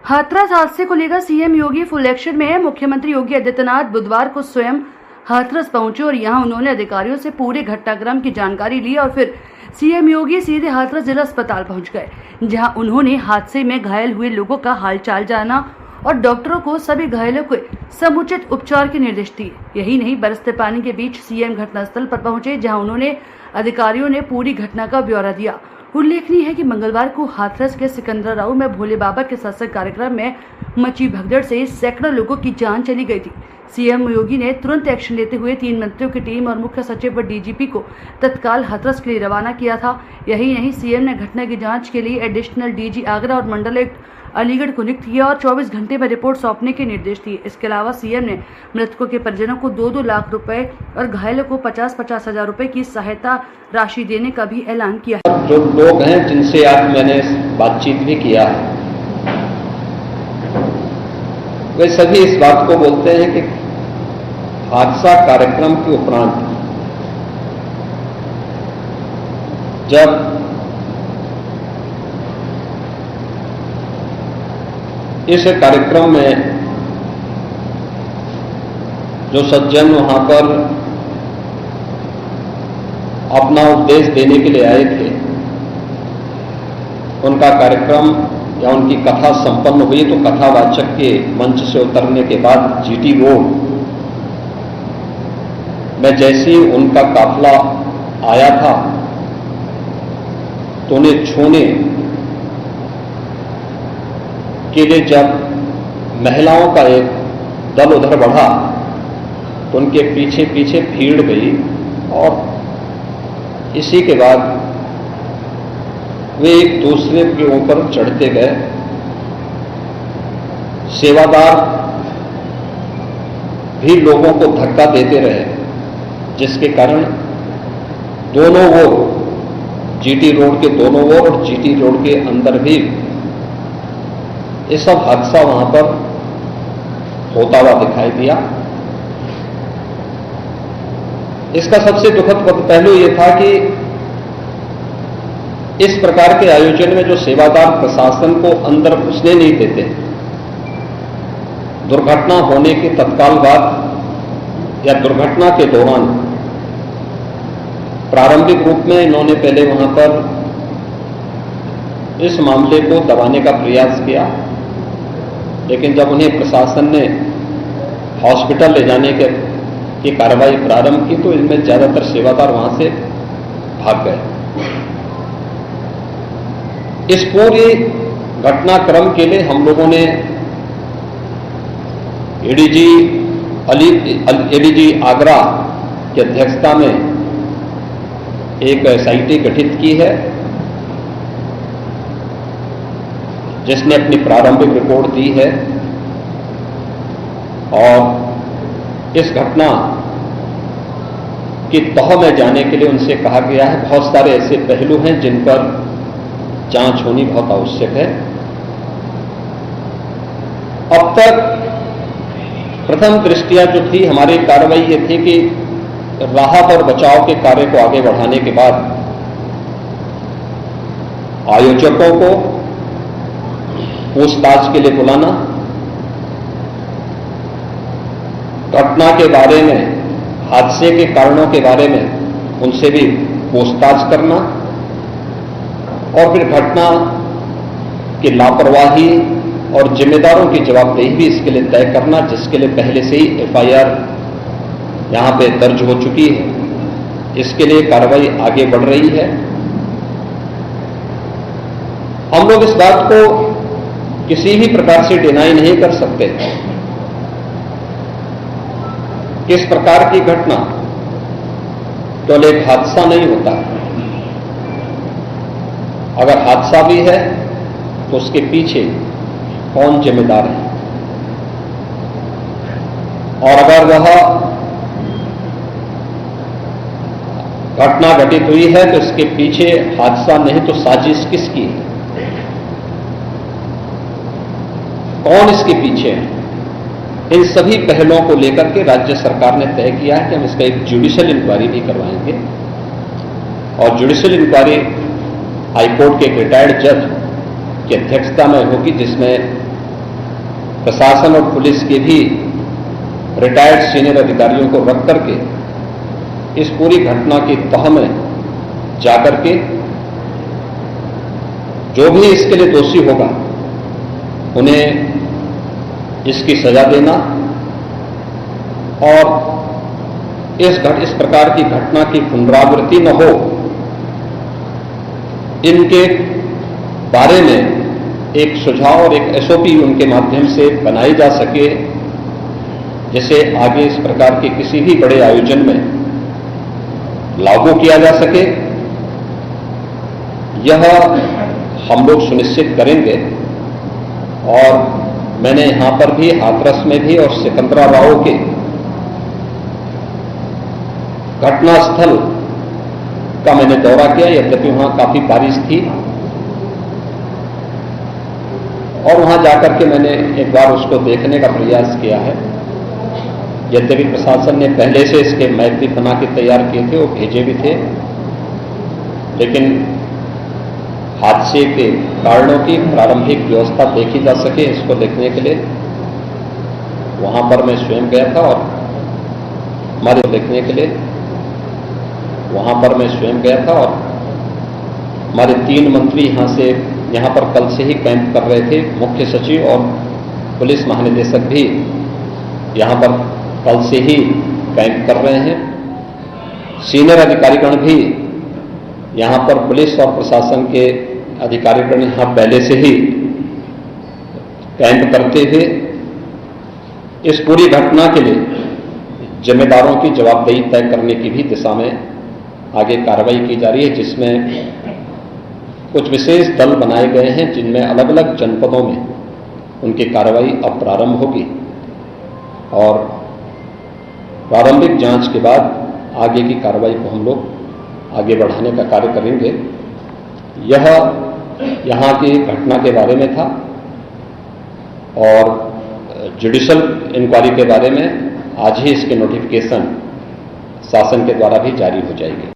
हाथरस हादसे को लेकर सीएम योगी फुल एक्शन में है। मुख्यमंत्री योगी आदित्यनाथ बुधवार को स्वयं हाथरस पहुंचे और यहां उन्होंने अधिकारियों से पूरे घटनाक्रम की जानकारी ली और फिर सीएम योगी सीधे हाथरस जिला अस्पताल पहुंच गए, जहां उन्होंने हादसे में घायल हुए लोगों का हालचाल जाना और डॉक्टरों को सभी घायलों के समुचित उपचार के निर्देश दिए। यही नहीं, बरसते पानी के बीच सीएम घटनास्थल पर पहुंचे, जहां उन्होंने अधिकारियों ने पूरी घटना का ब्यौरा दिया। उल्लेखनीय है कि मंगलवार को हाथरस के सिकंदराबाद में भोले बाबा के सत्संग कार्यक्रम में मची भगदड़ से सैकड़ों लोगों की जान चली गई थी। सीएम योगी ने तुरंत एक्शन लेते हुए 3 मंत्रियों की टीम और मुख्य सचिव व डीजीपी को तत्काल हाथरस के लिए रवाना किया था। यही नहीं, सीएम ने घटना की जांच के लिए एडिशनल डीजी आगरा और मंडलायुक्त अलीगढ़ को नियुक्त किया और 24 घंटे में रिपोर्ट सौंपने के निर्देश दिए। इसके अलावा सीएम ने मृतकों के परिजनों को 2-2 लाख रुपए और घायलों को 50-50 हजार रुपए की सहायता राशि देने का भी ऐलान किया। जो लोग हैं जिनसे आज मैंने बातचीत भी किया है, वे सभी इस बात को बोलते हैं कि हादसा कार्यक्रम के उपरांत जब इस कार्यक्रम में जो सज्जन वहां पर अपना उपदेश देने के लिए आए थे, उनका कार्यक्रम या उनकी कथा संपन्न हुई तो कथावाचक के मंच से उतरने के बाद जीटी रोड में जैसे ही उनका काफिला आया था तो उन्हें छूने के लिए जब महिलाओं का एक दल उधर बढ़ा तो उनके पीछे पीछे भीड़ गई और इसी के बाद वे एक दूसरे के ऊपर चढ़ते गए। सेवादार भी लोगों को धक्का देते रहे, जिसके कारण दोनों ओर, जीटी रोड के दोनों ओर और जीटी रोड के अंदर भी ये सब हादसा वहां पर होता हुआ दिखाई दिया। इसका सबसे दुखद पहलू यह था कि इस प्रकार के आयोजन में जो सेवादार प्रशासन को अंदर घुसने नहीं देते, दुर्घटना होने के तत्काल बाद या दुर्घटना के दौरान प्रारंभिक रूप में इन्होंने पहले वहां पर इस मामले को दबाने का प्रयास किया, लेकिन जब उन्हें प्रशासन ने हॉस्पिटल ले जाने की कार्रवाई प्रारंभ की तो इनमें ज्यादातर सेवादार वहां से भाग गए। इस पूरी घटनाक्रम के लिए हम लोगों ने एडीजी आगरा की अध्यक्षता में एक एसआईटी गठित की है, जिसने अपनी प्रारंभिक रिपोर्ट दी है और इस घटना की तह में जाने के लिए उनसे कहा गया है। बहुत सारे ऐसे पहलू हैं जिन पर जांच होनी बहुत आवश्यक है। अब तक प्रथम दृष्टया जो थी हमारी कार्रवाई ये थी कि राहत और बचाव के कार्य को आगे बढ़ाने के बाद आयोजकों को पूछताछ के लिए बुलाना, घटना के बारे में, हादसे के कारणों के बारे में उनसे भी पूछताछ करना और फिर घटना की लापरवाही और जिम्मेदारों की जवाबदेही भी इसके लिए तय करना, जिसके लिए पहले से ही एफआईआर यहां पे दर्ज हो चुकी है। इसके लिए कार्रवाई आगे बढ़ रही है। हम लोग इस बात को किसी भी प्रकार से डिनाई नहीं कर सकते कि इस प्रकार की घटना केवल एक हादसा नहीं होता। अगर हादसा भी है तो उसके पीछे कौन जिम्मेदार है, और अगर वह घटना घटित हुई है तो इसके पीछे हादसा नहीं तो साजिश किसकी है, कौन इसके पीछे है, इन सभी पहलुओं को लेकर के राज्य सरकार ने तय किया है कि हम इसका एक जुडिशियल इंक्वायरी भी करवाएंगे। और जुडिशियल इंक्वायरी हाईकोर्ट के एक रिटायर्ड जज की अध्यक्षता में होगी, जिसमें प्रशासन और पुलिस के भी रिटायर्ड सीनियर अधिकारियों को रख करके इस पूरी घटना की तह में जाकर के जो भी इसके लिए दोषी होगा उन्हें इसकी सजा देना और इस प्रकार की घटना की पुनरावृत्ति न हो, इनके बारे में एक सुझाव और एक एसओपी उनके माध्यम से बनाई जा सके, जिसे आगे इस प्रकार के किसी भी बड़े आयोजन में लागू किया जा सके। यह हम लोग सुनिश्चित करेंगे और मैंने यहां पर भी हाथरस में भी और सिकंदराबाद के घटनास्थल का मैंने दौरा किया, यद्यपि वहां काफी बारिश थी और वहां जाकर के मैंने एक बार उसको देखने का प्रयास किया है। यद्यपि प्रशासन ने पहले से इसके मैप भी बना के तैयार किए थे, वो भेजे भी थे, लेकिन हादसे के कारणों की प्रारंभिक व्यवस्था देखी जा सके इसको देखने के लिए वहां पर मैं स्वयं गया था और हमारे देखने के लिए वहां पर मैं स्वयं गया था और हमारे 3 मंत्री यहां पर कल से ही कैंप कर रहे थे। मुख्य सचिव और पुलिस महानिदेशक भी यहां पर कल से ही कैंप कर रहे हैं। सीनियर अधिकारीगण भी यहां पर पुलिस और प्रशासन के अधिकारीगण यहां पहले से ही कैंप करते हुए इस पूरी घटना के लिए जिम्मेदारों की जवाबदेही तय करने की भी दिशा में आगे कार्रवाई की जा रही है, जिसमें कुछ विशेष दल बनाए गए हैं जिनमें अलग अलग जनपदों में उनकी कार्रवाई अब प्रारंभ होगी और प्रारंभिक जांच के बाद आगे की कार्रवाई को हम लोग आगे बढ़ाने का कार्य करेंगे। यह यहाँ की घटना के बारे में था और जुडिशल इंक्वायरी के बारे में आज ही इसके नोटिफिकेशन शासन के द्वारा भी जारी हो जाएगी।